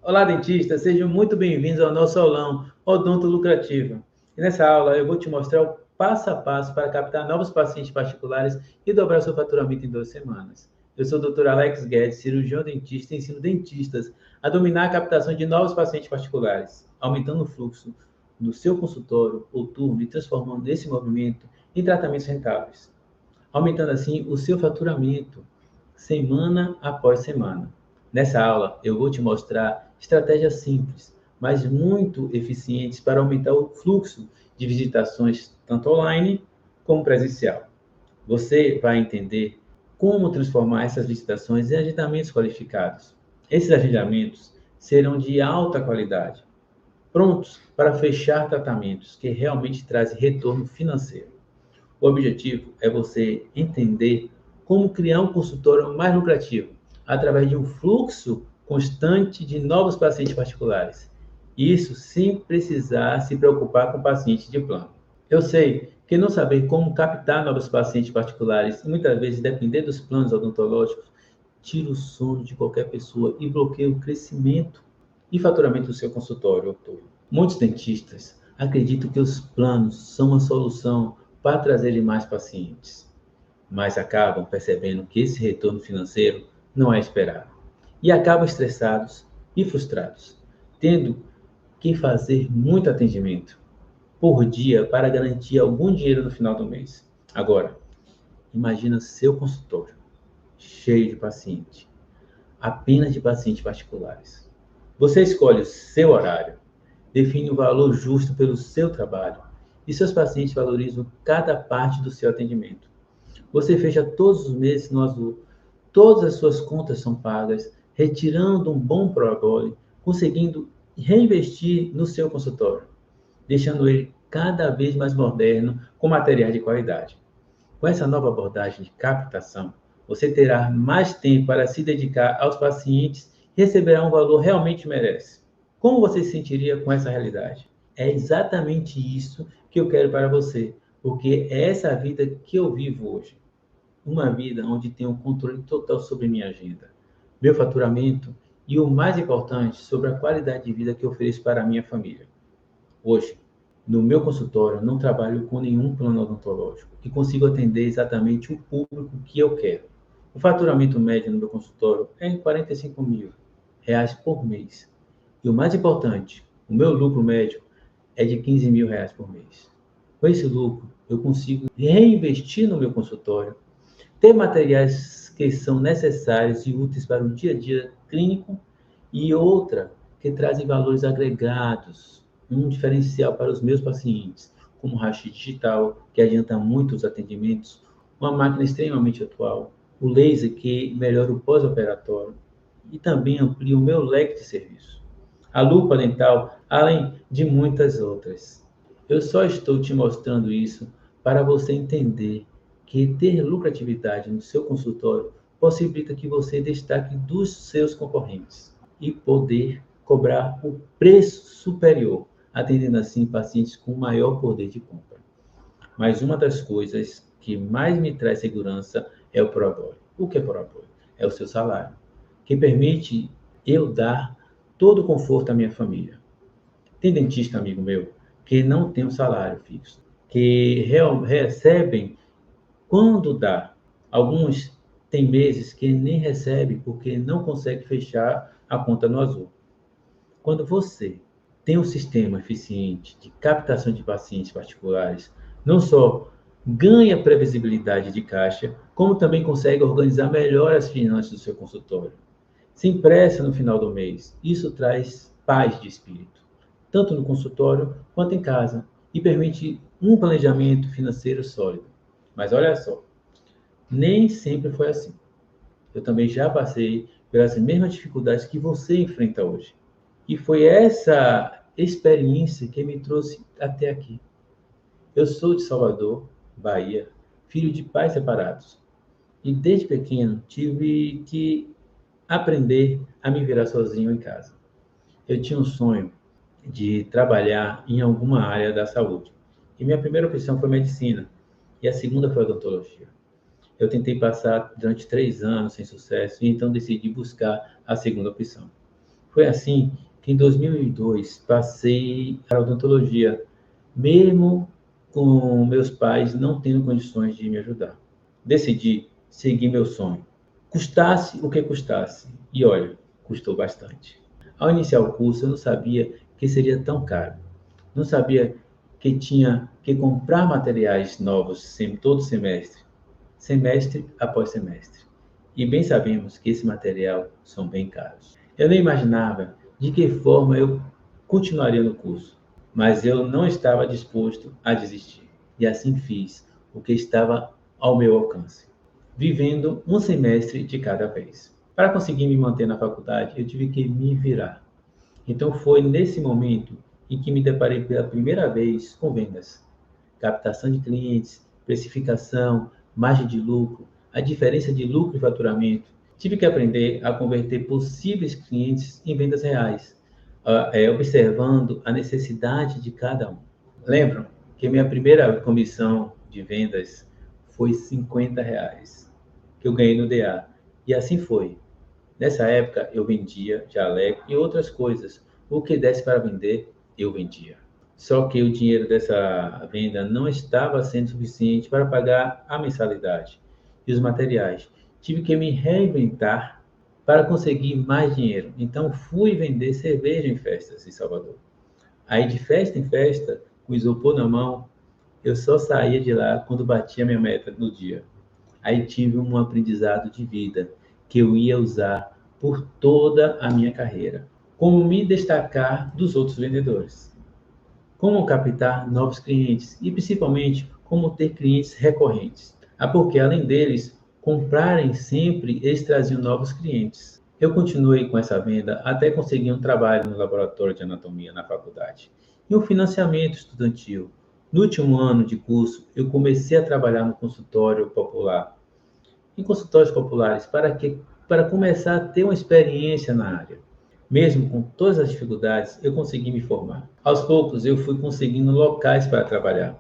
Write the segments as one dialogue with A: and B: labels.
A: Olá, dentistas, sejam muito bem-vindos ao nosso aulão Odonto Lucrativa. E nessa aula eu vou te mostrar o passo a passo para captar novos pacientes particulares e dobrar seu faturamento em 2 semanas. Eu sou o Dr. Alex Guedes, cirurgião dentista, e ensino dentistas a dominar a captação de novos pacientes particulares, aumentando o fluxo do seu consultório ou turno e transformando esse movimento em tratamentos rentáveis, aumentando assim o seu faturamento semana após semana. Nessa aula, eu vou te mostrar estratégias simples, mas muito eficientes para aumentar o fluxo de visitações tanto online como presencial. Você vai entender como transformar essas visitações em agendamentos qualificados. Esses agendamentos serão de alta qualidade, prontos para fechar tratamentos que realmente trazem retorno financeiro. O objetivo é você entender como criar um consultório mais lucrativo, através de um fluxo constante de novos pacientes particulares. Isso sem precisar se preocupar com pacientes de plano. Eu sei que não saber como captar novos pacientes particulares e muitas vezes depender dos planos odontológicos tira o sono de qualquer pessoa e bloqueia o crescimento e faturamento do seu consultório. Muitos dentistas acreditam que os planos são uma solução para trazer mais pacientes, mas acabam percebendo que esse retorno financeiro não é esperado e acabam estressados e frustrados, tendo que fazer muito atendimento por dia para garantir algum dinheiro no final do mês. Agora, imagina seu consultório cheio de pacientes, apenas de pacientes particulares. Você escolhe o seu horário, define o valor justo pelo seu trabalho e seus pacientes valorizam cada parte do seu atendimento. Você fecha todos os meses no azul, todas as suas contas são pagas, retirando um bom prolabore, conseguindo reinvestir no seu consultório, deixando ele cada vez mais moderno com materiais de qualidade. Com essa nova abordagem de captação, você terá mais tempo para se dedicar aos pacientes e receberá um valor realmente merece. Como você se sentiria com essa realidade? É exatamente isso que eu quero para você, porque é essa a vida que eu vivo hoje. Uma vida onde tenho controle total sobre minha agenda, meu faturamento e, o mais importante, sobre a qualidade de vida que eu ofereço para a minha família. Hoje, no meu consultório, não trabalho com nenhum plano odontológico e consigo atender exatamente o público que eu quero. O faturamento médio no meu consultório é em R$ 45.000 por mês. E o mais importante, o meu lucro médio é de R$ 15.000 por mês. Com esse lucro, eu consigo reinvestir no meu consultório, ter materiais que são necessários e úteis para o dia a dia clínico e outra que trazem valores agregados, um diferencial para os meus pacientes, como o raio-x digital, que adianta muito os atendimentos, uma máquina extremamente atual, o laser que melhora o pós-operatório e também amplia o meu leque de serviço. A lupa dental, além de muitas outras. Eu só estou te mostrando isso para você entender que ter lucratividade no seu consultório possibilita que você destaque dos seus concorrentes e poder cobrar o preço superior, atendendo assim pacientes com maior poder de compra. Mas uma das coisas que mais me traz segurança é o prolabore. O que é prolabore? É o seu salário, que permite eu dar todo o conforto à minha família. Tem dentista, amigo meu, que não tem um salário fixo, que recebem quando dá. Alguns têm meses que nem recebem porque não consegue fechar a conta no azul. Quando você tem um sistema eficiente de captação de pacientes particulares, não só ganha previsibilidade de caixa, como também consegue organizar melhor as finanças do seu consultório. Sem pressa no final do mês, isso traz paz de espírito, tanto no consultório quanto em casa, e permite um planejamento financeiro sólido. Mas olha só, nem sempre foi assim. Eu também já passei pelas mesmas dificuldades que você enfrenta hoje. E foi essa experiência que me trouxe até aqui. Eu sou de Salvador, Bahia, filho de pais separados. E desde pequeno tive que aprender a me virar sozinho em casa. Eu tinha um sonho de trabalhar em alguma área da saúde. E minha primeira opção foi medicina. E a segunda foi odontologia. Eu tentei passar durante 3 anos sem sucesso, e então decidi buscar a segunda opção. Foi assim que em 2002 passei para a odontologia, mesmo com meus pais não tendo condições de me ajudar. Decidi seguir meu sonho, custasse o que custasse. E olha, custou bastante. Ao iniciar o curso, eu não sabia que seria tão caro. Não sabia que tinha que comprar materiais novos todo semestre, semestre após semestre. E bem sabemos que esses materiais são bem caros. Eu nem imaginava de que forma eu continuaria no curso, mas eu não estava disposto a desistir. E assim fiz o que estava ao meu alcance, vivendo um semestre de cada vez. Para conseguir me manter na faculdade, eu tive que me virar. Então foi nesse momento em que me deparei pela primeira vez com vendas, captação de clientes, precificação, margem de lucro, a diferença de lucro e faturamento. Tive que aprender a converter possíveis clientes em vendas reais, observando a necessidade de cada um. Lembram que minha primeira comissão de vendas foi R$ 50 que eu ganhei no DA. E assim foi. Nessa época eu vendia jaleco e outras coisas. O que desse para vender, eu vendia. Só que o dinheiro dessa venda não estava sendo suficiente para pagar a mensalidade e os materiais. Tive que me reinventar para conseguir mais dinheiro. Então fui vender cerveja em festas em Salvador. Aí de festa em festa, com isopor na mão, eu só saía de lá quando batia minha meta no dia. Aí tive um aprendizado de vida que eu ia usar por toda a minha carreira. Como me destacar dos outros vendedores. Como captar novos clientes e principalmente como ter clientes recorrentes. Porque além deles comprarem sempre, eles traziam novos clientes. Eu continuei com essa venda até conseguir um trabalho no laboratório de anatomia na faculdade e um financiamento estudantil. No último ano de curso, eu comecei a trabalhar no consultório popular, em consultórios populares, para começar a ter uma experiência na área. Mesmo com todas as dificuldades, eu consegui me formar. Aos poucos, eu fui conseguindo locais para trabalhar.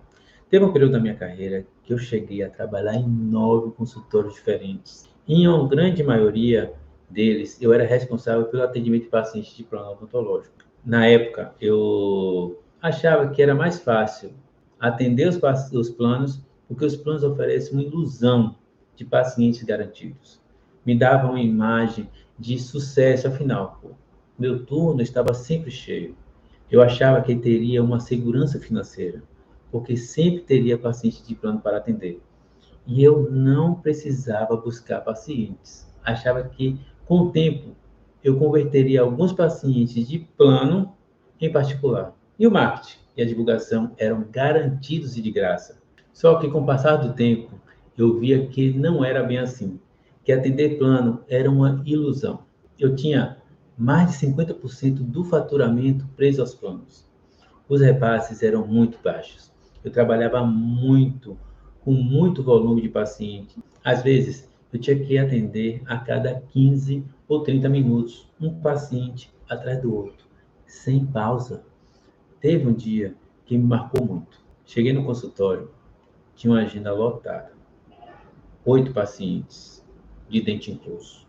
A: Teve um período da minha carreira que eu cheguei a trabalhar em 9 consultórios diferentes. Em uma grande maioria deles, eu era responsável pelo atendimento de pacientes de plano odontológico. Na época, eu achava que era mais fácil atender os planos, porque os planos oferecem uma ilusão de pacientes garantidos. Me davam uma imagem de sucesso, afinal, meu turno estava sempre cheio. Eu achava que teria uma segurança financeira, porque sempre teria pacientes de plano para atender. E eu não precisava buscar pacientes. Achava que, com o tempo, eu converteria alguns pacientes de plano em particular. E o marketing e a divulgação eram garantidos e de graça. Só que, com o passar do tempo, eu via que não era bem assim, que atender plano era uma ilusão. Eu tinha mais de 50% do faturamento preso aos planos. Os repasses eram muito baixos. Eu trabalhava muito, com muito volume de paciente. Às vezes, eu tinha que atender a cada 15 ou 30 minutos um paciente atrás do outro, sem pausa. Teve um dia que me marcou muito. Cheguei no consultório, tinha uma agenda lotada, 8 pacientes de dente incluso,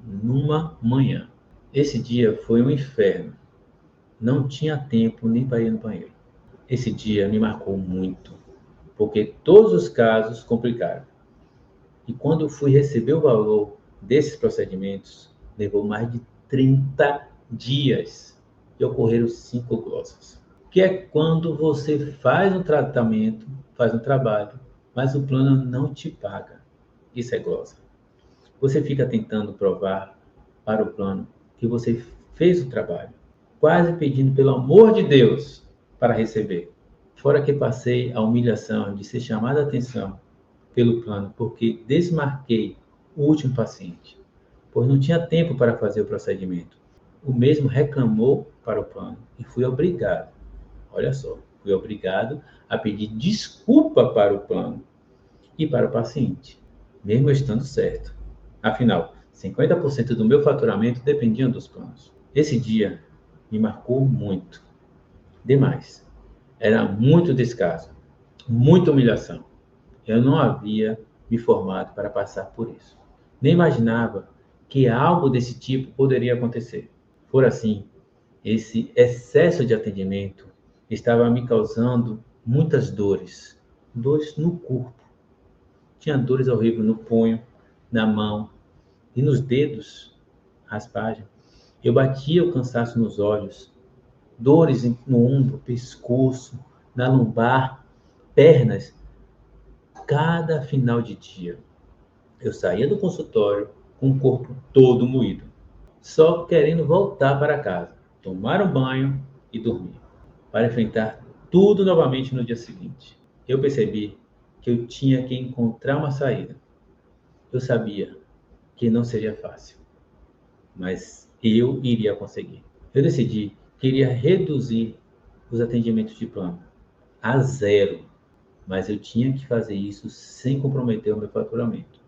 A: numa manhã. Esse dia foi um inferno. Não tinha tempo nem para ir no banheiro. Esse dia me marcou muito, porque todos os casos complicaram. E quando eu fui receber o valor desses procedimentos, levou mais de 30 dias e ocorreram 5 glossas. Que é quando você faz um tratamento, faz um trabalho, mas o plano não te paga. Isso é glossa. Você fica tentando provar para o plano que você fez o trabalho, quase pedindo pelo amor de Deus para receber. Fora que passei a humilhação de ser chamado a atenção pelo plano porque desmarquei o último paciente, pois não tinha tempo para fazer o procedimento. O mesmo reclamou para o plano e fui obrigado, olha só, fui obrigado a pedir desculpa para o plano e para o paciente, mesmo estando certo. Afinal, 50% do meu faturamento dependiam dos planos. Esse dia me marcou muito, demais. Era muito descaso, muita humilhação. Eu não havia me formado para passar por isso. Nem imaginava que algo desse tipo poderia acontecer. Por assim, esse excesso de atendimento estava me causando muitas dores, dores no corpo. Tinha dores horríveis no punho, na mão e nos dedos, raspagem. Eu batia o cansaço nos olhos, dores no ombro, pescoço, na lombar, pernas. Cada final de dia, eu saía do consultório com o corpo todo moído, só querendo voltar para casa, tomar um banho e dormir, para enfrentar tudo novamente no dia seguinte. Eu percebi que eu tinha que encontrar uma saída. Eu sabia que não seria fácil, mas eu iria conseguir. Eu decidi que iria reduzir os atendimentos de plano a zero, mas eu tinha que fazer isso sem comprometer o meu faturamento.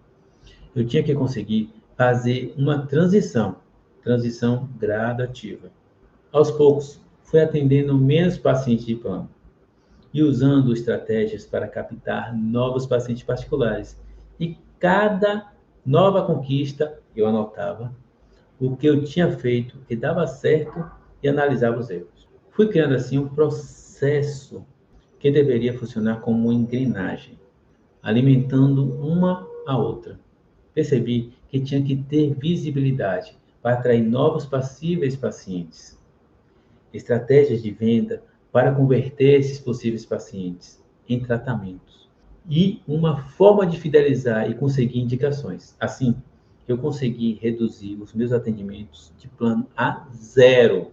A: Eu tinha que conseguir fazer uma transição gradativa. Aos poucos, fui atendendo menos pacientes de plano e usando estratégias para captar novos pacientes particulares. E cada nova conquista eu anotava o que eu tinha feito, que dava certo e analisava os erros. Fui criando assim um processo que deveria funcionar como uma engrenagem, alimentando uma a outra. Percebi que tinha que ter visibilidade para atrair novos possíveis pacientes, estratégias de venda para converter esses possíveis pacientes em tratamentos e uma forma de fidelizar e conseguir indicações. Assim, eu consegui reduzir os meus atendimentos de plano a zero.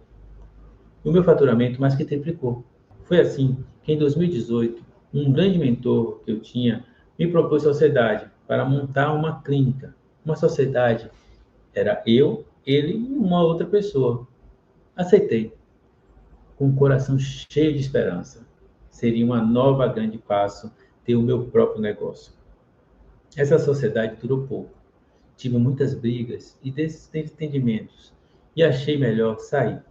A: O meu faturamento mais que triplicou. Foi assim que em 2018, um grande mentor que eu tinha me propôs sociedade para montar uma clínica. Uma sociedade era eu, ele e uma outra pessoa. Aceitei, com o coração cheio de esperança. Seria uma nova grande passo ter o meu próprio negócio. Essa sociedade durou pouco. Tive muitas brigas e desentendimentos e achei melhor sair.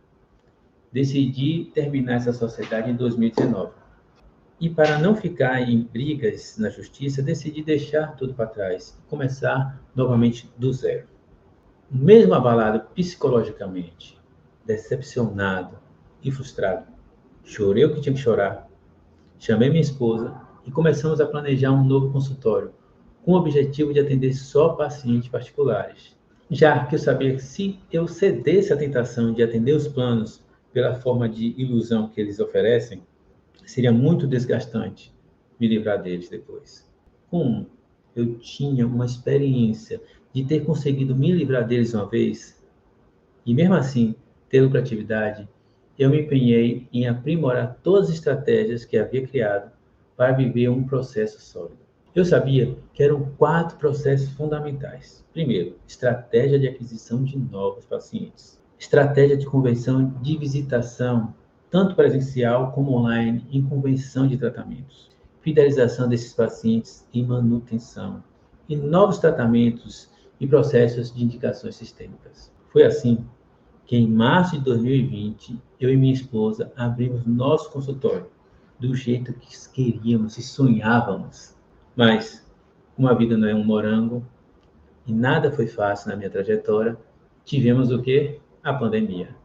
A: Decidi terminar essa sociedade em 2019. E para não ficar em brigas na justiça, decidi deixar tudo para trás e começar novamente do zero. Mesmo abalado psicologicamente, decepcionado e frustrado, chorei o que tinha que chorar, chamei minha esposa e começamos a planejar um novo consultório, com o objetivo de atender só pacientes particulares. Já que eu sabia que se eu cedesse à tentação de atender os planos pela forma de ilusão que eles oferecem, seria muito desgastante me livrar deles depois. Como eu tinha uma experiência de ter conseguido me livrar deles uma vez, e mesmo assim ter lucratividade, eu me empenhei em aprimorar todas as estratégias que havia criado para viver um processo sólido. Eu sabia que eram 4 processos fundamentais. Primeiro, estratégia de aquisição de novos pacientes. Estratégia de conversão de visitação, tanto presencial como online, em convenção de tratamentos. Fidelização desses pacientes e manutenção. E novos tratamentos e processos de indicações sistêmicas. Foi assim que em março de 2020, eu e minha esposa abrimos nosso consultório, do jeito que queríamos e sonhávamos. Mas, como a vida não é um morango e nada foi fácil na minha trajetória, tivemos o quê? A pandemia.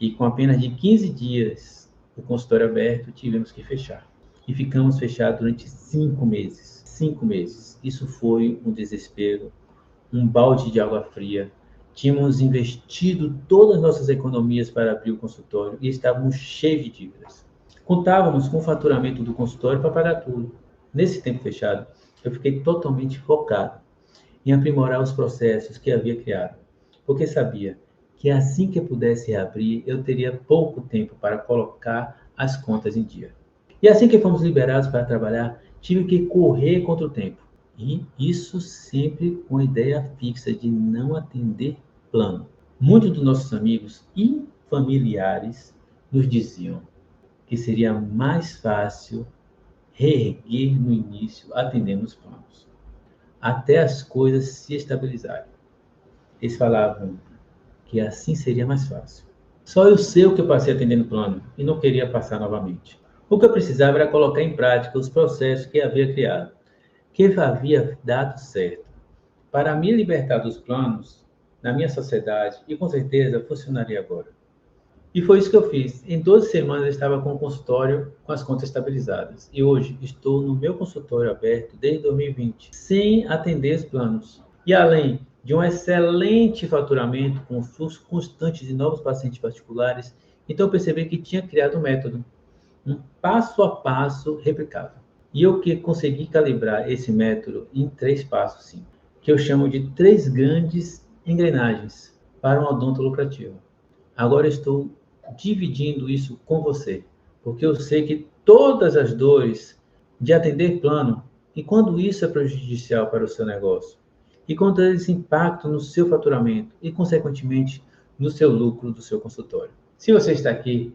A: E com apenas de 15 dias o consultório aberto, tivemos que fechar. E ficamos fechados durante 5 meses. 5 meses. Isso foi um desespero, um balde de água fria. Tínhamos investido todas as nossas economias para abrir o consultório e estávamos cheios de dívidas. Contávamos com o faturamento do consultório para pagar tudo. Nesse tempo fechado, eu fiquei totalmente focado em aprimorar os processos que havia criado, porque sabia que assim que eu pudesse reabrir, eu teria pouco tempo para colocar as contas em dia. E assim que fomos liberados para trabalhar, tive que correr contra o tempo. E isso sempre com a ideia fixa de não atender plano. Muitos dos nossos amigos e familiares nos diziam que seria mais fácil reerguer no início atendendo os planos, até as coisas se estabilizarem. Eles falavam que assim seria mais fácil. Só eu sei o que eu passei atendendo plano e não queria passar novamente. O que eu precisava era colocar em prática os processos que havia criado, que havia dado certo. Para me libertar dos planos, na minha sociedade e com certeza funcionaria agora. E foi isso que eu fiz. Em 12 semanas eu estava com o consultório com as contas estabilizadas. E hoje estou no meu consultório aberto desde 2020, sem atender os planos. E além de um excelente faturamento com fluxo constante de novos pacientes particulares, então eu percebi que tinha criado um método, um passo a passo replicável. E eu que consegui calibrar esse método em 3 passos, sim, que eu chamo de 3 grandes engrenagens para um odonto lucrativo. Agora estou dividindo isso com você, porque eu sei que todas as dores de atender plano, e quando isso é prejudicial para o seu negócio, e quando eles impactam no seu faturamento e, consequentemente, no seu lucro do seu consultório. Se você está aqui,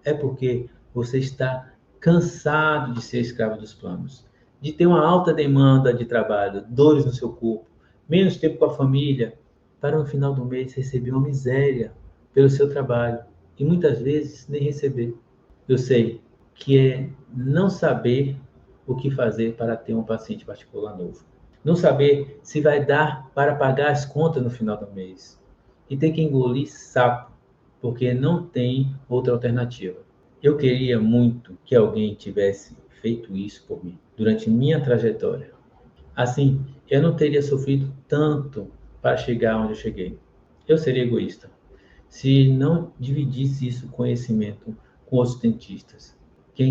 A: é porque você está cansado de ser escravo dos planos, de ter uma alta demanda de trabalho, dores no seu corpo, menos tempo com a família, para no final do mês receber uma miséria pelo seu trabalho e muitas vezes nem receber. Eu sei que é não saber o que fazer para ter um paciente particular novo. Não saber se vai dar para pagar as contas no final do mês. E ter que engolir sapo, porque não tem outra alternativa. Eu queria muito que alguém tivesse feito isso por mim durante minha trajetória. Assim, eu não teria sofrido tanto para chegar onde eu cheguei. Eu seria egoísta se não dividisse isso conhecimento com outros dentistas, que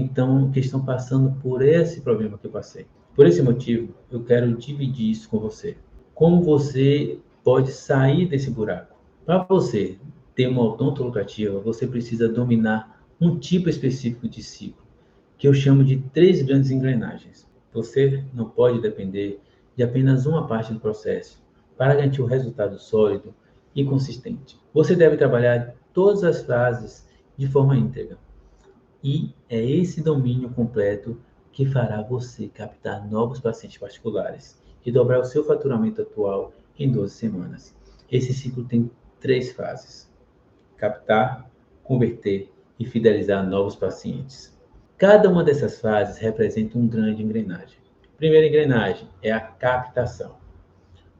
A: estão passando por esse problema que eu passei. Por esse motivo, eu quero dividir isso com você. Como você pode sair desse buraco? Para você ter uma odonto lucrativa, você precisa dominar um tipo específico de ciclo, que eu chamo de 3 grandes engrenagens. Você não pode depender de apenas uma parte do processo para garantir um resultado sólido e consistente. Você deve trabalhar todas as fases de forma íntegra. E é esse domínio completo que fará você captar novos pacientes particulares e dobrar o seu faturamento atual em 12 semanas. Esse ciclo tem 3 fases: captar, converter e fidelizar novos pacientes. Cada uma dessas fases representa um grande engrenagem. Primeira engrenagem é a captação.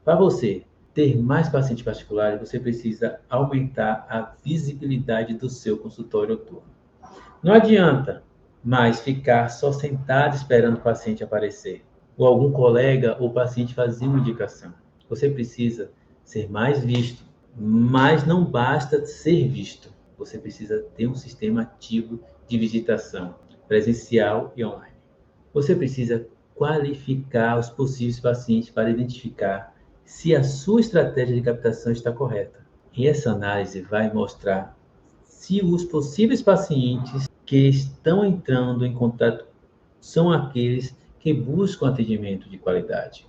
A: Para você ter mais pacientes particulares, você precisa aumentar a visibilidade do seu consultório noturno. Não adianta mais ficar só sentado esperando o paciente aparecer, ou algum colega ou paciente fazer uma indicação. Você precisa ser mais visto, mas não basta ser visto. Você precisa ter um sistema ativo de visitação, presencial e online. Você precisa qualificar os possíveis pacientes para identificar se a sua estratégia de captação está correta. E essa análise vai mostrar se os possíveis pacientes que estão entrando em contato são aqueles que buscam atendimento de qualidade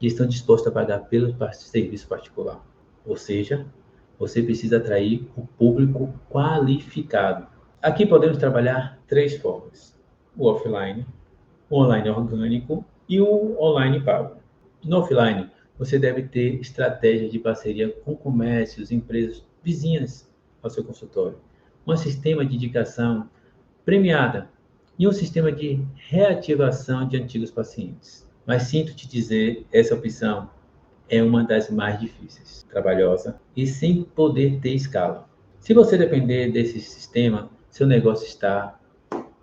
A: e estão dispostos a pagar pelo serviço particular. Ou seja, você precisa atrair o público qualificado. Aqui podemos trabalhar 3 formas: o offline, o online orgânico e o online pago. No offline, você deve ter estratégia de parceria com comércios, empresas vizinhas ao seu consultório, um sistema de indicação premiada e um sistema de reativação de antigos pacientes. Mas sinto te dizer, essa opção é uma das mais difíceis, trabalhosa e sem poder ter escala. Se você depender desse sistema, seu negócio está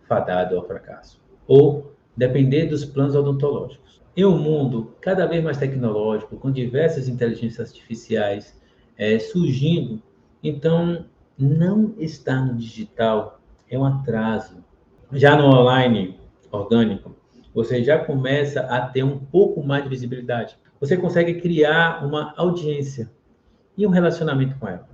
A: fadado ao fracasso. Ou depender dos planos odontológicos. Em um mundo cada vez mais tecnológico, com diversas inteligências artificiais surgindo, então não estar no digital é um atraso. Já no online orgânico, você já começa a ter um pouco mais de visibilidade. Você consegue criar uma audiência e um relacionamento com ela.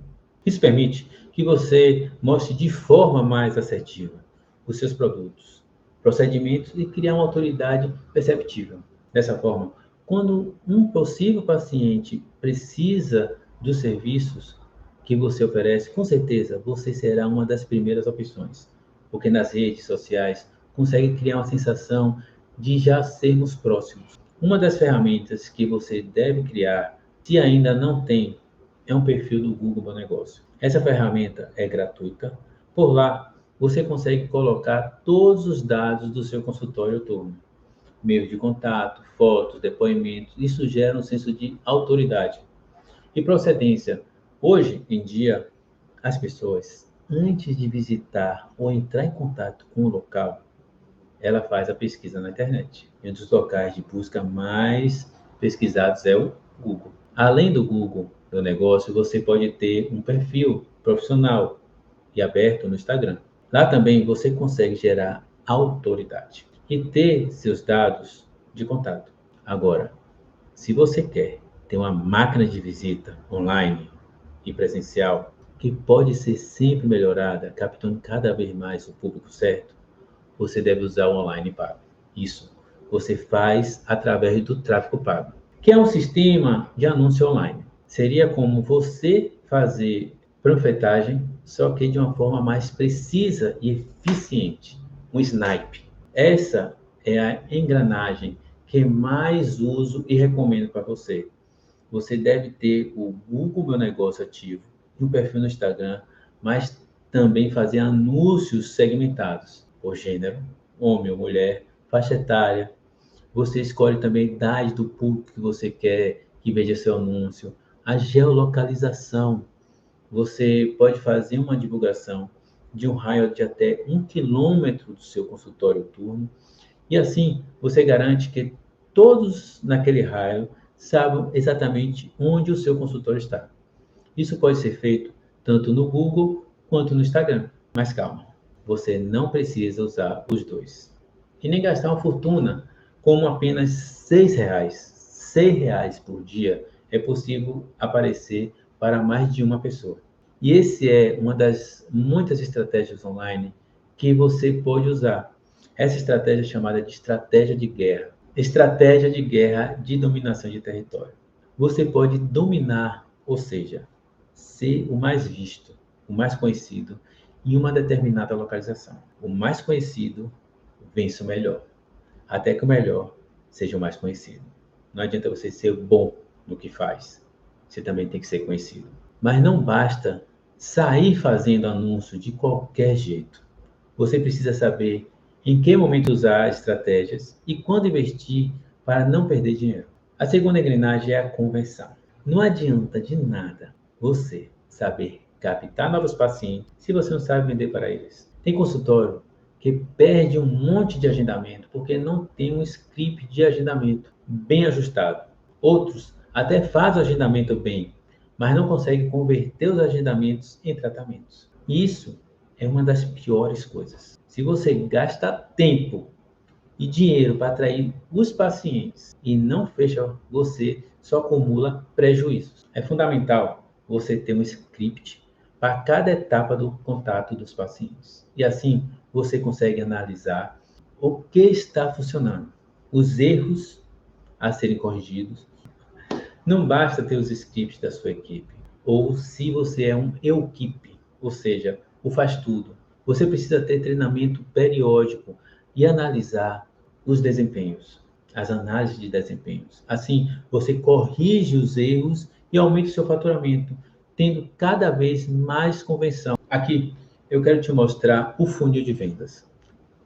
A: Isso permite que você mostre de forma mais assertiva os seus produtos, procedimentos e criar uma autoridade perceptível. Dessa forma, quando um possível paciente precisa dos serviços que você oferece, com certeza você será uma das primeiras opções, porque nas redes sociais consegue criar uma sensação de já sermos próximos. Uma das ferramentas que você deve criar, se ainda não tem, é um perfil do Google Meu Negócio. Essa ferramenta é gratuita. Por lá, você consegue colocar todos os dados do seu consultório noturno, meio de contato, fotos, depoimentos. Isso gera um senso de autoridade e procedência Hoje em dia, as pessoas, antes de visitar ou entrar em contato com o local, ela faz a pesquisa na internet. E um dos locais de busca mais pesquisados é o Google. Além do Google do negócio, você pode ter um perfil profissional e aberto no Instagram. Lá também você consegue gerar autoridade e ter seus dados de contato. Agora, se você quer ter uma máquina de visita online e presencial que pode ser sempre melhorada, captando cada vez mais o público certo, você deve usar o online pago. Isso você faz através do tráfego pago, que é um sistema de anúncio online. Seria como você fazer panfletagem, só que de uma forma mais precisa e eficiente, um snipe. Essa é a engrenagem que mais uso e recomendo para você. Você deve ter o Google Meu Negócio ativo e um perfil no Instagram, mas também fazer anúncios segmentados por gênero, homem ou mulher, faixa etária. Você escolhe também a idade do público que você quer que veja seu anúncio, a geolocalização. Você pode fazer uma divulgação de um raio de até 1 quilômetro do seu consultório turno e assim você garante que todos naquele raio saibam exatamente onde o seu consultório está. Isso pode ser feito tanto no Google quanto no Instagram. Mas calma, você não precisa usar os dois. E nem gastar uma fortuna, como apenas R$ 6, R$ 6 por dia, é possível aparecer para mais de uma pessoa. E esse é uma das muitas estratégias online que você pode usar. Essa estratégia é chamada de estratégia de guerra de dominação de território. Você pode dominar, ou seja, ser o mais visto, o mais conhecido em uma determinada localização. O mais conhecido vence o melhor, até que o melhor seja o mais conhecido. Não adianta você ser bom no que faz, você também tem que ser conhecido. Mas não basta sair fazendo anúncio de qualquer jeito. Você precisa saber em que momento usar estratégias e quando investir para não perder dinheiro. A segunda engrenagem é a conversão. Não adianta de nada você saber captar novos pacientes se você não sabe vender para eles. Tem consultório que perde um monte de agendamento porque não tem um script de agendamento bem ajustado. Outros até fazem o agendamento bem, mas não conseguem converter os agendamentos em tratamentos. Isso é uma das piores coisas. Se você gasta tempo e dinheiro para atrair os pacientes e não fecha, você só acumula prejuízos. É fundamental você ter um script para cada etapa do contato dos pacientes. E assim você consegue analisar o que está funcionando, os erros a serem corrigidos. Não basta ter os scripts da sua equipe, ou se você é um equipe, ou seja, o faz tudo. Você precisa ter treinamento periódico e analisar os desempenhos, as análises de desempenhos. Assim, você corrige os erros e aumenta o seu faturamento, tendo cada vez mais conversão. Aqui eu quero te mostrar o funil de vendas.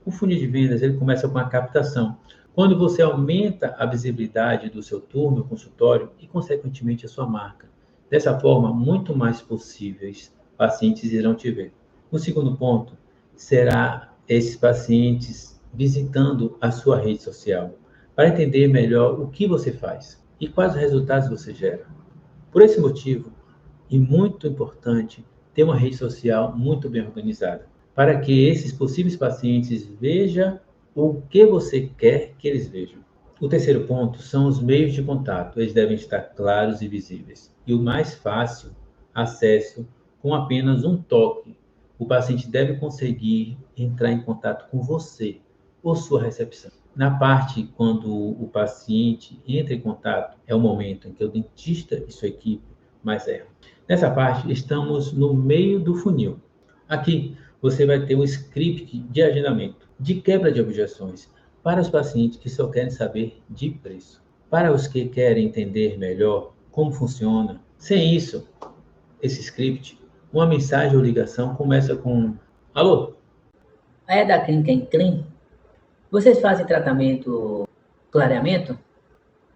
A: O funil de vendas ele começa com a captação. Quando você aumenta a visibilidade do seu turno, consultório e, consequentemente, a sua marca. Dessa forma, muito mais possíveis pacientes irão te ver. O segundo ponto será esses pacientes visitando a sua rede social para entender melhor o que você faz e quais resultados você gera. Por esse motivo, e muito importante, ter uma rede social muito bem organizada, para que esses possíveis pacientes vejam o que você quer que eles vejam. O terceiro ponto são os meios de contato. Eles devem estar claros e visíveis. E o mais fácil, acesso com apenas um toque. O paciente deve conseguir entrar em contato com você ou sua recepção. Na parte quando o paciente entra em contato, é o momento em que o dentista e sua equipe mais erram. Nessa parte, estamos no meio do funil. Aqui, você vai ter um script de agendamento, de quebra de objeções, para os pacientes que só querem saber de preço. Para os que querem entender melhor como funciona, sem isso, esse script, uma mensagem ou ligação começa com: Alô?
B: A é da Clínica em Clean. Vocês fazem tratamento clareamento?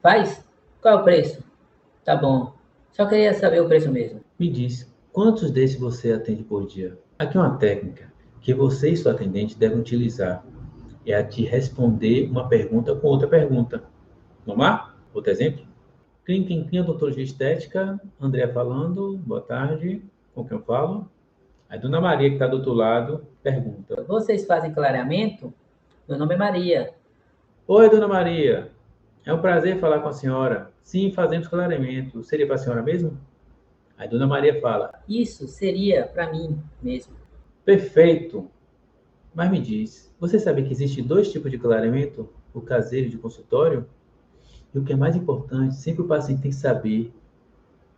B: Faz? Qual é o preço? Tá bom. Só queria saber o preço mesmo.
A: Me diz, quantos desses você atende por dia? Aqui é uma técnica que você e sua atendente devem utilizar. É a de responder uma pergunta com outra pergunta. Vamos lá? Outro exemplo? Clínica Odontologia Estética, André falando, boa tarde, com quem eu falo? A dona Maria, que está do outro lado, pergunta.
B: Vocês fazem clareamento? Meu nome é Maria.
A: Oi, dona Maria, é um prazer falar com a senhora. Sim, fazemos clareamento. Seria para a senhora mesmo? A dona Maria fala,
B: Isso seria para mim mesmo.
A: perfeito. Mas me diz, você sabe que existe dois tipos de clareamento? O caseiro e de consultório? E o que é mais importante, sempre o paciente tem que saber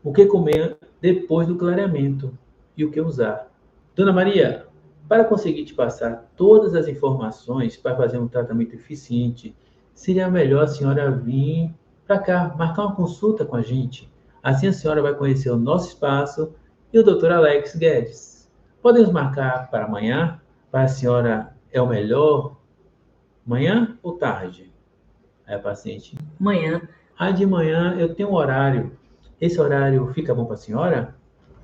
A: o que comer depois do clareamento e o que usar. Dona Maria, para conseguir te passar todas as informações para fazer um tratamento eficiente, seria melhor a senhora vir para cá, marcar uma consulta com a gente. Assim a senhora vai conhecer o nosso espaço e o Dr. Alex Guedes. Podemos marcar para amanhã? Para a senhora é o melhor? Manhã ou tarde? Aí a paciente,
B: Manhã.
A: de manhã eu tenho um horário. Esse horário fica bom para a senhora?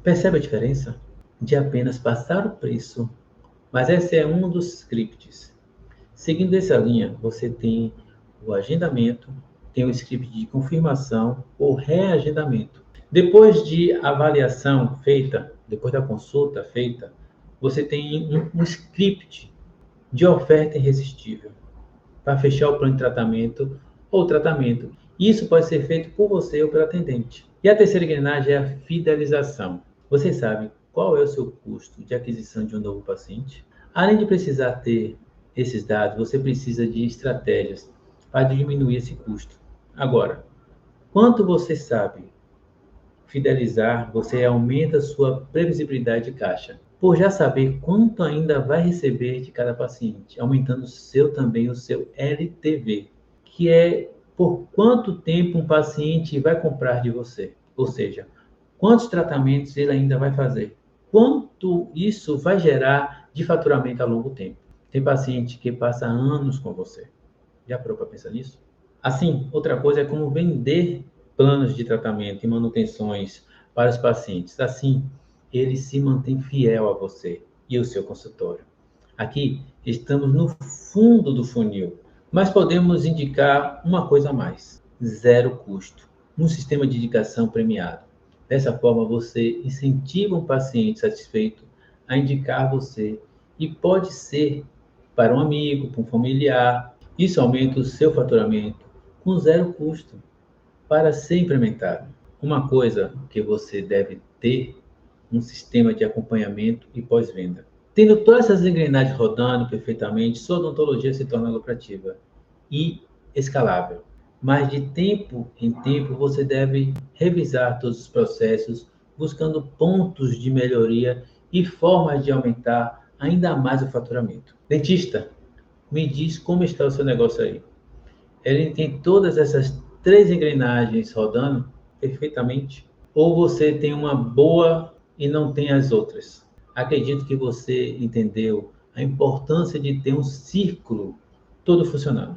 A: Percebe a diferença? De apenas passar o preço. Mas esse é um dos scripts. Seguindo essa linha, você tem o agendamento, tem o script de confirmação ou reagendamento. Depois de avaliação feita, depois da consulta feita, você tem um script de oferta irresistível para fechar o plano de tratamento ou tratamento. Isso pode ser feito por você ou pelo atendente. E a terceira engrenagem é a fidelização. Você sabe qual é o seu custo de aquisição de um novo paciente? Além de precisar ter esses dados, você precisa de estratégias para diminuir esse custo. Agora, quanto você sabe fidelizar, você aumenta a sua previsibilidade de caixa. Por já saber quanto ainda vai receber de cada paciente, aumentando também o seu LTV, que é por quanto tempo um paciente vai comprar de você. Ou seja, quantos tratamentos ele ainda vai fazer. Quanto isso vai gerar de faturamento a longo tempo. Tem paciente que passa anos com você. Já parou para pensar nisso? Assim, outra coisa é como vender planos de tratamento e manutenções para os pacientes. Assim, ele se mantém fiel a você e ao seu consultório. Aqui estamos no fundo do funil, mas podemos indicar uma coisa a mais: zero custo, um sistema de indicação premiado. Dessa forma, você incentiva um paciente satisfeito a indicar você e pode ser para um amigo, para um familiar. Isso aumenta o seu faturamento com zero custo para ser implementado. Uma coisa que você deve ter um sistema de acompanhamento e pós-venda. Tendo todas essas engrenagens rodando perfeitamente, sua odontologia se torna lucrativa e escalável. Mas de tempo em tempo você deve revisar todos os processos, buscando pontos de melhoria e formas de aumentar ainda mais o faturamento. Dentista, me diz como está o seu negócio aí. Ele tem todas essas três engrenagens rodando perfeitamente? Ou você tem uma boa e não tem as outras? Acredito que você entendeu a importância de ter um círculo todo funcionando,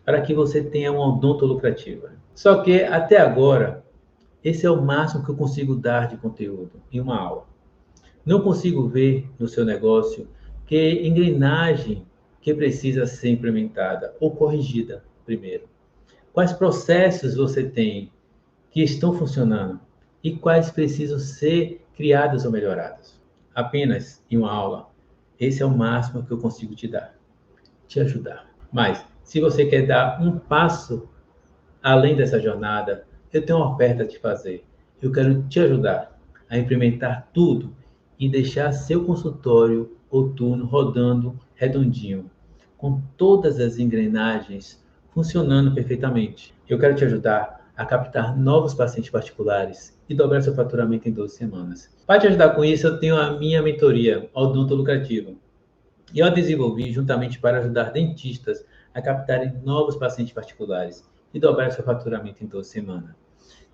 A: para que você tenha uma odonto lucrativa. Só que até agora, esse é o máximo que eu consigo dar de conteúdo em uma aula. Não consigo ver no seu negócio que engrenagem que precisa ser implementada ou corrigida primeiro. Quais processos você tem que estão funcionando e quais precisam ser criados ou melhorados. Apenas em uma aula. Esse é o máximo que eu consigo te ajudar. Mas, se você quer dar um passo além dessa jornada, eu tenho uma oferta a te fazer. Eu quero te ajudar a implementar tudo e deixar seu consultório ou turno rodando redondinho, com todas as engrenagens funcionando perfeitamente. Eu quero te ajudar a captar novos pacientes particulares e dobrar seu faturamento em 12 semanas. Para te ajudar com isso, eu tenho a minha mentoria, Odonto Lucrativo. E eu a desenvolvi juntamente para ajudar dentistas a captarem novos pacientes particulares e dobrar seu faturamento em 12 semanas.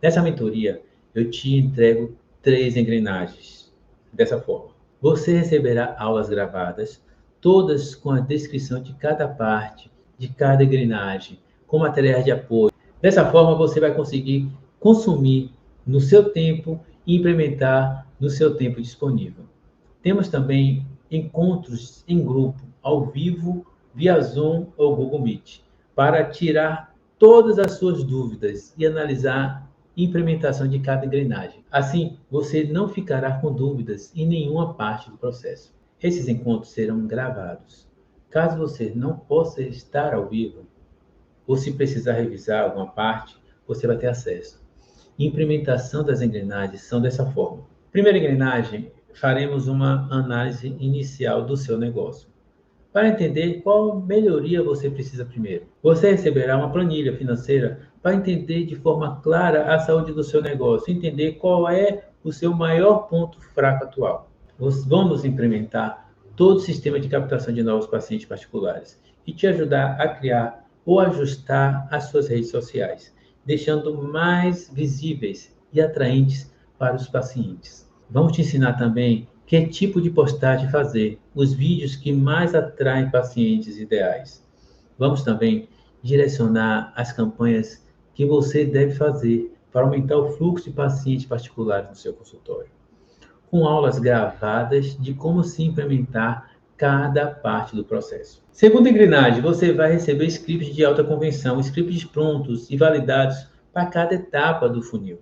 A: Nessa mentoria, eu te entrego 3 engrenagens. Dessa forma, você receberá aulas gravadas, todas com a descrição de cada parte, de cada engrenagem, com materiais de apoio. Dessa forma, você vai conseguir consumir no seu tempo e implementar no seu tempo disponível. Temos também encontros em grupo, ao vivo, via Zoom ou Google Meet, para tirar todas as suas dúvidas e analisar a implementação de cada engrenagem. Assim, você não ficará com dúvidas em nenhuma parte do processo. Esses encontros serão gravados. Caso você não possa estar ao vivo, ou se precisar revisar alguma parte, você vai ter acesso. Implementação das engrenagens são dessa forma. Primeira engrenagem, faremos uma análise inicial do seu negócio, para entender qual melhoria você precisa primeiro. Você receberá uma planilha financeira para entender de forma clara a saúde do seu negócio, entender qual é o seu maior ponto fraco atual. Vamos implementar todo o sistema de captação de novos pacientes particulares e te ajudar a criar ou ajustar as suas redes sociais, deixando mais visíveis e atraentes para os pacientes. Vamos te ensinar também que tipo de postagem fazer, os vídeos que mais atraem pacientes ideais. Vamos também direcionar as campanhas que você deve fazer para aumentar o fluxo de pacientes particulares no seu consultório, com aulas gravadas de como se implementar cada parte do processo. Segunda engrenagem, você vai receber scripts de alta convenção, scripts prontos e validados para cada etapa do funil.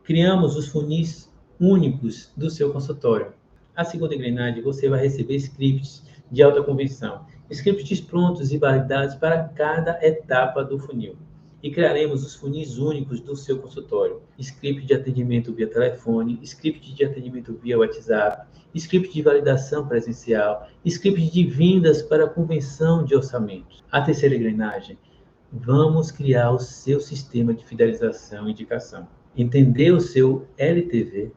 A: Criamos os funis únicos do seu consultório. A segunda engrenagem, você vai receber scripts de alta convenção, scripts prontos e validados para cada etapa do funil. E criaremos os funis únicos do seu consultório. Script de atendimento via telefone, script de atendimento via WhatsApp, script de validação presencial, script de vendas para convenção de orçamentos. A terceira engrenagem, vamos criar o seu sistema de fidelização e indicação. Entender o seu LTV,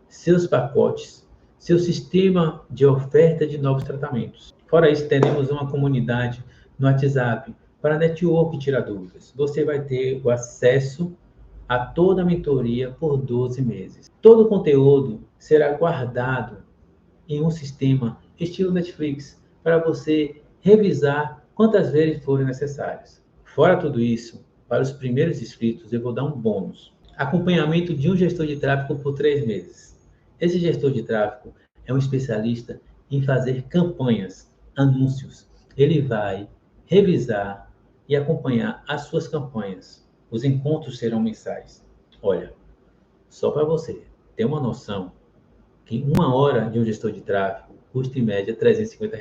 A: seus pacotes, seu sistema de oferta de novos tratamentos. Fora isso, teremos uma comunidade no WhatsApp para network e tirar dúvidas. Você vai ter o acesso a toda a mentoria por 12 meses. Todo o conteúdo será guardado em um sistema estilo Netflix para você revisar quantas vezes forem necessárias. Fora tudo isso, para os primeiros inscritos eu vou dar um bônus. Acompanhamento de um gestor de tráfego por 3 meses. Esse gestor de tráfego é um especialista em fazer campanhas, anúncios. Ele vai revisar e acompanhar as suas campanhas. Os encontros serão mensais. Olha, só para você ter uma noção, que 1 hora de um gestor de tráfego custa em média R$ 350.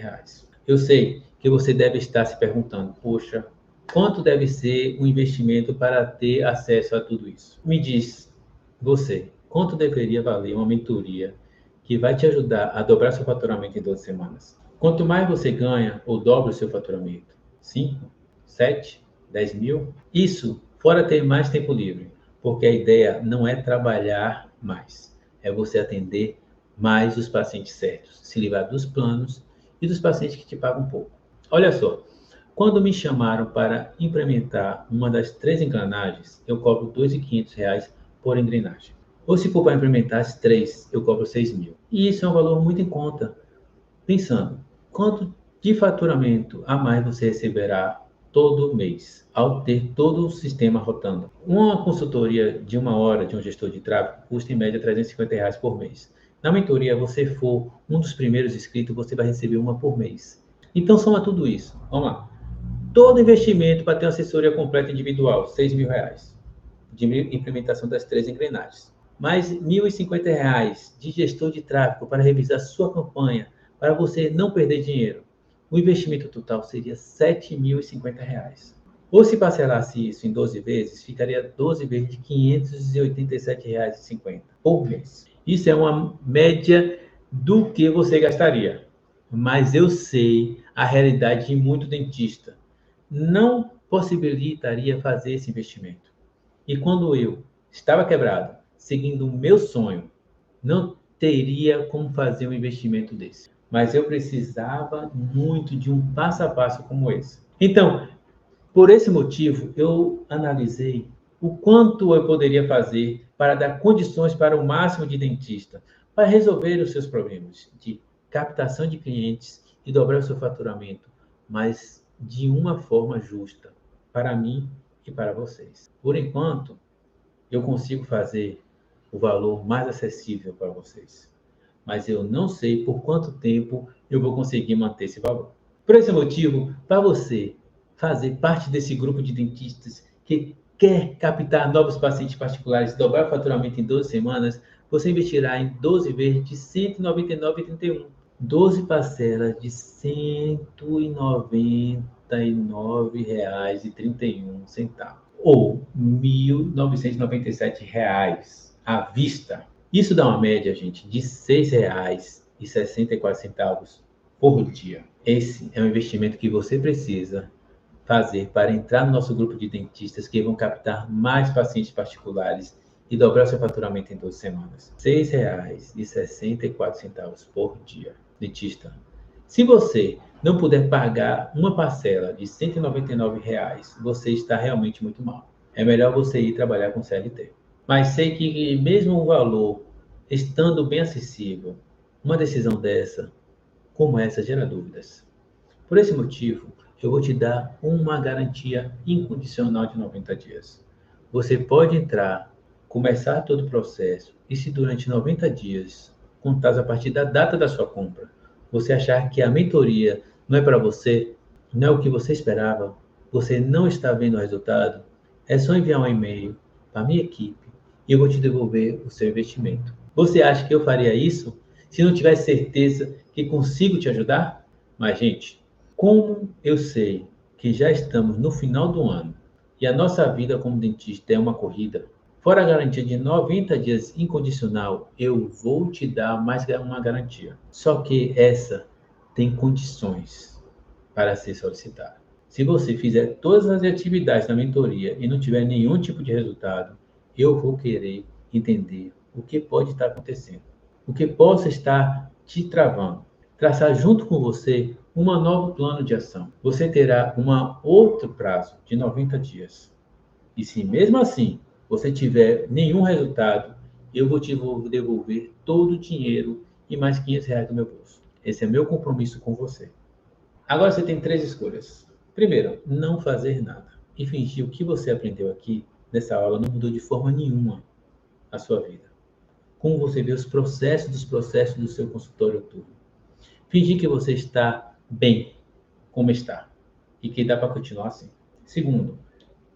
A: Eu sei que você deve estar se perguntando, poxa, quanto deve ser o investimento para ter acesso a tudo isso? Me diz, você, quanto deveria valer uma mentoria que vai te ajudar a dobrar seu faturamento em 12 semanas? Quanto mais você ganha ou dobra o seu faturamento? 5, 7, 10 mil? Isso fora ter mais tempo livre, porque a ideia não é trabalhar mais, é você atender mais os pacientes certos, se livrar dos planos e dos pacientes que te pagam pouco. Olha só, quando me chamaram para implementar uma das 3 engrenagens, eu cobro R$ 2.500 por engrenagem. Ou se for para implementar as 3, eu cobro 6 mil. E isso é um valor muito em conta. Pensando, quanto de faturamento a mais você receberá todo mês, ao ter todo o sistema rotando? Uma consultoria de 1 hora de um gestor de tráfego custa em média R$ 350 por mês. Na mentoria, você for um dos primeiros inscritos, você vai receber uma por mês. Então, soma tudo isso. Vamos lá. Todo investimento para ter uma assessoria completa individual, R$ 6.000, de implementação das 3 engrenagens. Mais R$ 1.050 de gestor de tráfego para revisar sua campanha, para você não perder dinheiro. O investimento total seria R$ 7.050. Ou se parcelasse isso em 12 vezes, ficaria 12 vezes de R$ 587,50 por mês. Isso é uma média do que você gastaria. Mas eu sei a realidade de muito dentista. Não possibilitaria fazer esse investimento. E quando eu estava quebrado, seguindo o meu sonho, não teria como fazer um investimento desse. Mas eu precisava muito de um passo a passo como esse. Então, por esse motivo, eu analisei o quanto eu poderia fazer para dar condições para o máximo de dentista, para resolver os seus problemas de captação de clientes e dobrar o seu faturamento, mas de uma forma justa, para mim e para vocês. Por enquanto, eu consigo fazer o valor mais acessível para vocês. Mas eu não sei por quanto tempo eu vou conseguir manter esse valor. Por esse motivo, para você fazer parte desse grupo de dentistas que quer captar novos pacientes particulares e dobrar o faturamento em 12 semanas, você investirá em 12 vezes de R$ 199,31. 12 parcelas de R$ 199,31 ou R$ 1.997 à vista. Isso dá uma média, gente, de R$ 6,64 por dia. Esse é um investimento que você precisa fazer para entrar no nosso grupo de dentistas que vão captar mais pacientes particulares e dobrar seu faturamento em 12 semanas. R$ 6,64 por dia. Dentista, se você não puder pagar uma parcela de R$ 199, você está realmente muito mal. É melhor você ir trabalhar com CLT. Mas sei que mesmo o valor estando bem acessível, uma decisão dessa, como essa, gera dúvidas. Por esse motivo, eu vou te dar uma garantia incondicional de 90 dias. Você pode entrar, começar todo o processo, e se durante 90 dias, contados a partir da data da sua compra, você achar que a mentoria não é para você, não é o que você esperava, você não está vendo o resultado, é só enviar um e-mail para a minha equipe e eu vou te devolver o seu investimento. Você acha que eu faria isso se não tivesse certeza que consigo te ajudar? Mas, gente, como eu sei que já estamos no final do ano e a nossa vida como dentista é uma corrida, fora a garantia de 90 dias incondicional, eu vou te dar mais uma garantia. Só que essa tem condições para ser solicitada. Se você fizer todas as atividades da mentoria e não tiver nenhum tipo de resultado, eu vou querer entender o que pode estar acontecendo, o que possa estar te travando. Traçar junto com você um novo plano de ação. Você terá um outro prazo de 90 dias. E se mesmo assim você tiver nenhum resultado, eu vou te devolver todo o dinheiro e mais R$ 500 do meu bolso. Esse é meu compromisso com você. Agora você tem 3 escolhas. Primeiro, não fazer nada e fingir o que você aprendeu aqui nessa aula não mudou de forma nenhuma a sua vida. Como você vê os processos do seu consultório turno. Fingir que você está bem como está e que dá para continuar assim. Segundo,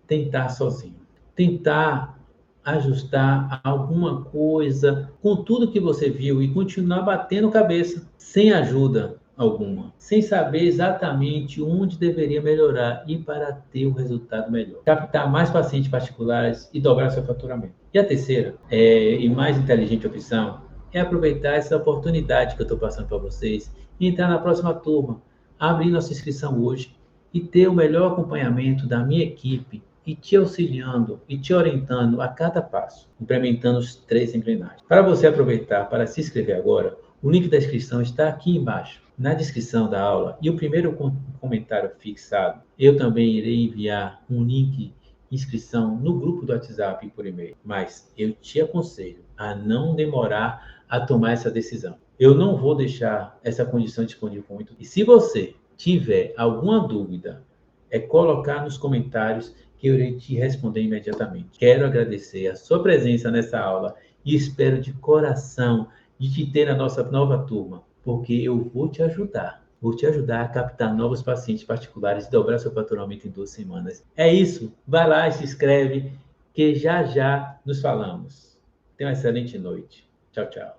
A: tentar sozinho. Tentar ajustar alguma coisa com tudo que você viu e continuar batendo cabeça, sem ajuda alguma, sem saber exatamente onde deveria melhorar e para ter um resultado melhor. Captar mais pacientes particulares e dobrar seu faturamento. E a terceira, e mais inteligente opção, é aproveitar essa oportunidade que eu estou passando para vocês e entrar na próxima turma, abrir nossa inscrição hoje e ter o melhor acompanhamento da minha equipe e te auxiliando e te orientando a cada passo, implementando os 3 engrenagens. Para você aproveitar para se inscrever agora, o link da inscrição está aqui embaixo, na descrição da aula, e o primeiro comentário fixado, eu também irei enviar um link de inscrição no grupo do WhatsApp e por e-mail. Mas eu te aconselho a não demorar a tomar essa decisão. Eu não vou deixar essa condição disponível por muito tempo. E se você tiver alguma dúvida, é colocar nos comentários que eu irei te responder imediatamente. Quero agradecer a sua presença nessa aula e espero de coração de te ter na nossa nova turma, porque eu vou te ajudar. Vou te ajudar a captar novos pacientes particulares e dobrar seu faturamento em 2 semanas. É isso. Vai lá e se inscreve, que já já nos falamos. Tenha uma excelente noite. Tchau, tchau.